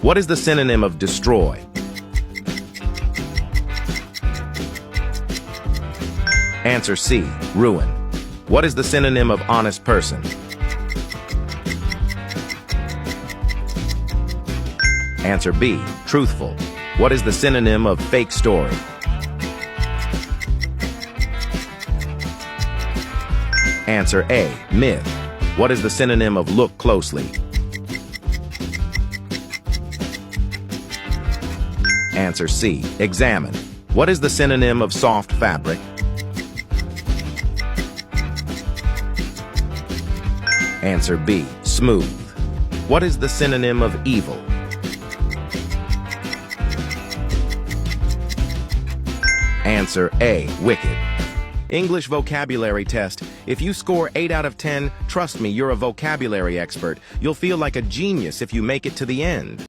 What is the synonym of destroy? Answer C, ruin. What is the synonym of honest person? Answer B, truthful. What is the synonym of fake story? Answer A, myth. What is the synonym of look closely? Answer C, examine. What is the synonym of soft fabric? Answer B, smooth. What is the synonym of evil? Answer A, wicked. English vocabulary test. If you score 8 out of 10, trust me, you're a vocabulary expert. You'll feel like a genius if you make it to the end.